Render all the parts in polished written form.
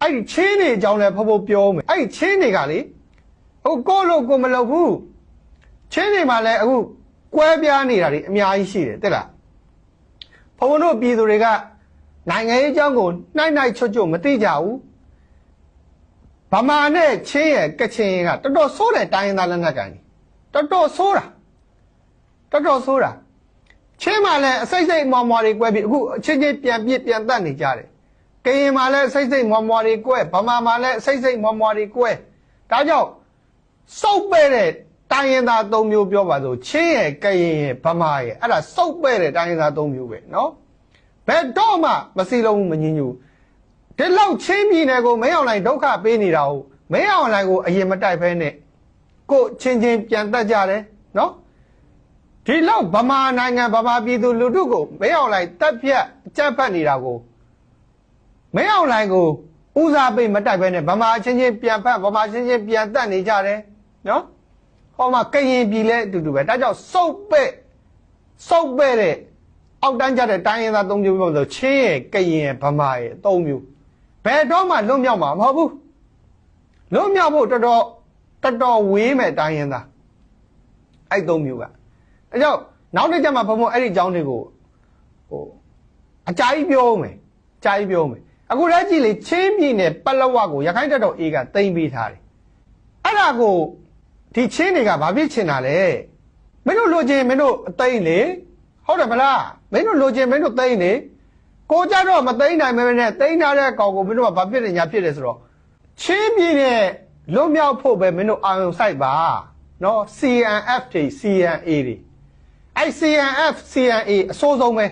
ai chế này trong này phô biểu mày ai chế này cả lý cô lô cô mà lâu phu chế này mà lại quay bia này là đi mía ai xí đấy tức là phô nó bị rồi cả này ngay trong ngôn này cho chỗ mà tí giàu bà mà này chế cái chế cả tôi số nàyတိုင်းta lên là cái tôi số ra chế mà lại xây mò đi quay bị chế biến tận thì chả đấy cái mà lại xây mò đi quay bà mà lại xây mò đi quay đã cho sâu bê nàyတိုင်းta tông miêu biểu bà rồi chế cái bà mà ấy là sâu bê nàyတိုင်းta tông miêu về nó bé đó mà xí lâu mà nhìn nhủ cái lâu chế mi này cô mấy ông này đâu cả bên này đâu mấy ông này cô ấy mà đại bên này cô trên biến tận chả đấy nó thì lâu bà mà này nghe bà bị tụi lũ cô mấy ông này tất phía chấp nhận đi đâu cô mấy ông này cô u ra bên mà đại bên này bà mà trên biến phát bà mà trên biến tận đi chả đấy nó họ mà cái gì bị lệ tụi bé đã cho sâu bê đấy ông đang cho đểတိုင်းra tông như bao giờ chế cái gì bà mà tông như bé đó mà lúc nhau mà không bu lúc nhau bu cho đó quý mẹတိုင်းra ai tông như cả cho nó để cho mà phong ai đi trong này cô trái biểu mày aku đã chỉ là chế mi này bắt lâu qua cô, cái đó ý cả tên bị thà đấy anh là cô thì chế này cả bà biết chế nào đấy mấy nó lôi chế mấy nó tên đấyဟုတ်တယ်မလားမင်းတို့လိုချင်မင်းတို့သိနေကိုကြတော့မသိနိုင်မင်းနဲ့သိထားတဲ့ကောင်ကိုမင်းတို့ကဘာဖြစ်နေညာဖြစ်တယ်ဆိုတော့ချင်းပြင်းနဲ့လွတ်မြောက်ဖို့ပဲမင်းတို့အာရုံစိုက်ပါနော် CNF တွေ CNA တွေအဲ့ CNF CNA အစိုးဆုံးပဲ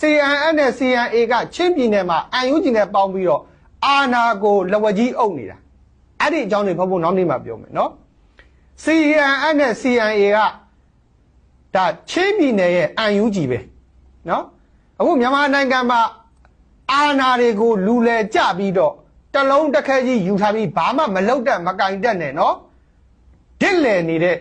CNF နဲ့ CNA ကချင်းပြင်းနဲ့မှာအန်ယူဂျီနဲ့ပေါင်းပြီးတော့အာနာကိုလဝကြီးအုပ်နေတာအဲ့ဒီအကြောင်းတွေဖဖို့နောက်နေ့မှပြောမယ်နော် CNF နဲ့ CNA ကဒါချင်းပြည်နယ်ရဲ့အန်ယူဂျီပဲနော်အခုမြန်မာနိုင်ငံမှာအာဏာတွေကိုလူလဲကြပြီးတော့တလုံးတစ်ခဲကြီးယူထားပြီးဘာမှမလုပ်တတ်မကင်တတ်နဲ့နော်ဒစ်လည်နေတဲ့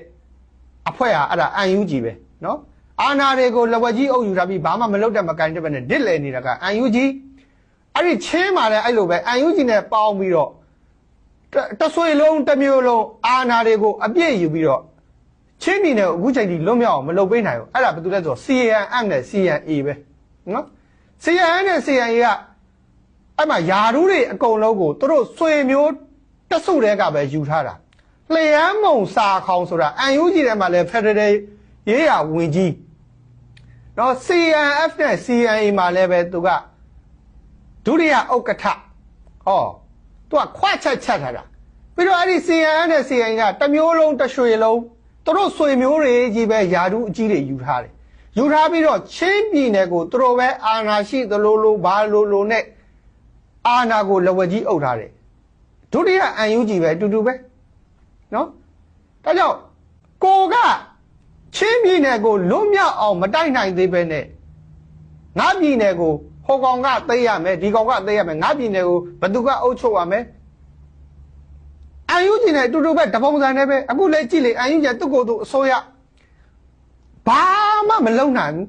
အဖွဲ့ဟာအဲ့ဒါအန်ယူဂျီပဲနော်အာဏာတွေကိုလဝကြီးအုပ်ယူထားပြီးဘာမှမလုပ်တတ်မကင်တတ်ပဲနဲ့ဒစ်လည်နေတာကအန်ယူဂျီအဲ့ဒီချင်းမှာလည်းအဲ့လိုပဲအန်ယူဂျီနဲ့ပေါင်းပြီးတော့တဆွေလုံးတစ်မျိုးလုံးအာဏာတွေကိုအပြည့်ယူပြီးတော့ချင်းပြည်နယ်အခုချိန်ထိလွတ်မြောက်အောင်မလုပ်ပေးနိုင်ဘူးအဲ့ဒါဘာလို့လဲဆိုတော့ CNM နဲ့ CNA ပဲနော် CNM နဲ့ CNA ကအဲ့မှာယာရူးတွေအကုန်လုံးကိုသူတို့ဆွေမျိုးတဆုတဲ့ကပဲယူထားတာလျှမ်းမုံစာခေါင်ဆိုတာအန်ယူဂျီထဲမှာလည်း Federal ရေးရာဝင်ကြီးနော် CNF နဲ့ CNA မှာလည်းပဲသူကဒုတိယဥက္ကဋ္ဌဟောသူကခွတ်ချက်ထားတာပြီးတော့အဲ့ဒီ CNM နဲ့ CNA ကတစ်မျိုးလုံးတစ်ရွှေလုံးသူတို့ဆွေမျိုးတွေကြီးပဲယာဒူးအကြီးတွေယူထားတယ်ယူထားပြီးတော့ချင်းပြည်နယ်ကိုသူတို့ပဲအာဏာရှိသလိုလိုဘာလိုနဲ့အာဏာကိုလဝကြီးအုပ်ထားတယ်ဒုတိယအန်ယူဂျီပဲအတူတူပဲနော်ဒါကြောင့်ကိုကချင်းပြည်နယ်ကိုလွတ်မြောက်အောင်မတိုက်နိုင်သေးပဲနဲ့ငါပြည်နယ်ကိုဟိုကောင်ကသိရမယ်ဒီကောင်ကသိရမယ်ငါပြည်နယ်ကိုဘသူကအုပ်ချုပ်ရမယ်အန်ယူဂျီနဲ့အတူတူပဲတပုံစံနဲ့ပဲအခုလည်းကြည့်လေအန်ယူဂျီသူ့ကိုယ်သူအစိုးရဘာမှမလုပ်နိုင်ဘူး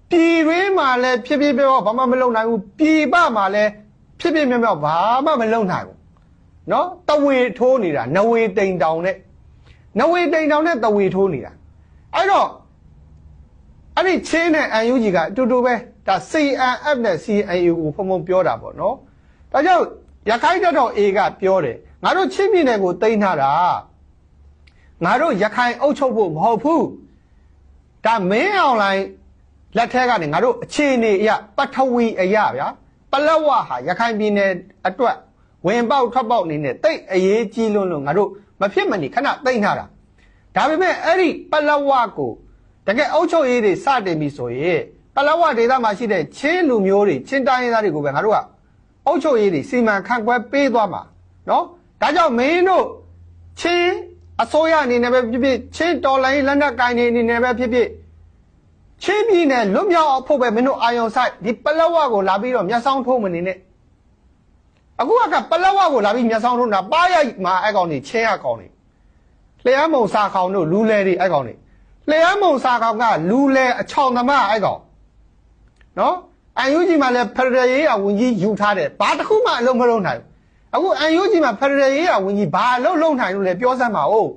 ပြည်ရင်းမှာလည်းဖြစ်ဖြစ်ပြောဘာမှမလုပ်နိုင်ဘူးပြည်ပမှာလည်းဖြစ်ဖြစ်မြောက်ဘာမှမလုပ်နိုင်ဘူးနော်တဝေထိုးနေတာနဝေတိန်တောင်နဲ့တဝေထိုးနေတာအဲ့တော့အဲ့ဒီချင်းနဲ့အန်ယူဂျီကအတူတူပဲဒါ CNF နဲ့ CNA ကိုဖုံပြောတာပေါ့နော်ဒါကြောင့်ရခိုင်တပ်တော် A ကပြောတယ်ငါတို့ချင်းပြည်နယ်ကိုသိမ်းထားတာငါတို့ရခိုင်အုပ်ချုပ်ဖို့မဟုတ်ဘူးဒါမင်းအောင်လိုင်းလက်ထက်ကနေငါတို့အခြေအနေအရပထဝီအရဗျာပလက်ဝဟာရခိုင်ပြည်နယ်အတွက်ဝင်ပေါက်ထွက်ပေါက်နေနဲ့တိတ်အရေးကြီးလွန်းလို့ငါတို့မဖြစ်မနေခဏသိမ်းထားတာဒါပေမဲ့အဲ့ဒီပလက်ဝကိုတကယ်အုပ်ချုပ်ရေးတွေစတင်ပြီဆိုရင်ပလက်ဝဒေသမှာရှိတဲ့ချင်းလူမျိုးတွေချင်းတိုင်းရင်းသားတွေကိုပဲငါတို့ကအုပ်ချုပ်ရေးတွေစီမံခန့်ခွဲပေးသွားမှာနော်ဒါကြောင့်မင်းတို့ချင်းအစိုးရအနေနဲ့ပဲဖြစ်ဖြစ်ချင်းတော်လိုင်းလက်နက်ကိုင်နေအနေနဲ့ပဲဖြစ်ဖြစ်ချင်းပြည်နယ်လွတ်မြောက်အောင်ဖို့ပဲမင်းတို့အာယုံဆိုင်ဒီပလက်ဝကိုလာပြီးတော့မျက်စောင်းထိုးမနေနဲ့အခုကပလက်ဝကိုလာပြီးမျက်စောင်းထိုးတာပါရိုက်မှာအဲ့ကောင်တွေချင်းရကောင်တွေလျှမ်းမုံစာခေါင်တို့လူလဲတွေအဲ့ကောင်တွေလျှမ်းမုံစာခေါင်ကလူလဲအချောင်သမားအဲ့ကောင်နော် အန်ယူဂျီမှာလည်းဖရဒရယ်ရေးရာဝန်ကြီးယူထားတယ်ဘာတစ်ခုမှအလုံးမလုံးနိုင်ဘူးအခုအန်ယူဂျီမှာဖရဒရယ်ရေးရာဝန်ကြီးဘာအလုံးလုံးနိုင်လို့လဲပြောစမ်းပါဦး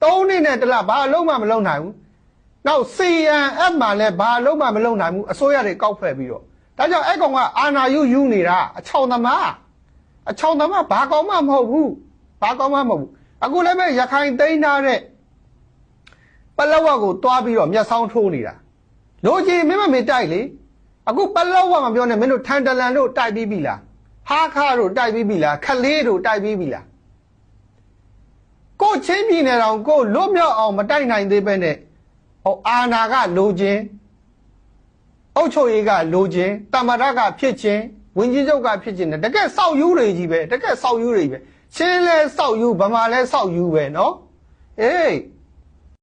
3နှစ်နဲ့တလဘာအလုံးမှမလုံးနိုင်ဘူးနောက် CNF မှာလည်းဘာအလုံးမှမလုံးနိုင်ဘူးအစိုးရတွေကောက်ဖက်ပြီးတော့ဒါကြောင့်အဲ့ကောင်ကအာဏာယူနေတာအချောင်သမားဘာကောင်မှမဟုတ်ဘူးအခုလည်းပဲရခိုင်သိမ်းထားတဲ့ပလောဝကိုတွားပြီးတော့မျက်စောင်းထိုးနေတာလိုချင်မင်းမမေတိုက်လေအခုပလောဝမပြောနဲ့မင်းတို့ထန်တလန်တို့တိုက်ပြီးပြီလားဟာခါတို့တိုက်ပြီးပြီလားခလေးတို့တိုက်ပြီးပြီလားကိုချင်းပြည်နယ်တော်ကိုလွတ်မြောက်အောင်မတိုက်နိုင်သေးပဲနဲ့ဟောအာနာကလိုချင်အုတ်ချုပ်ရေးကလိုချင်တမရကဖြစ်ချင်းဝင်းကြီးချုပ်ကဖြစ်ချင်းတကက်စောက်ယူတွေကြီးပဲချင်းလဲစောက်ယူဗမာလဲစောက်ယူပဲနော်အေး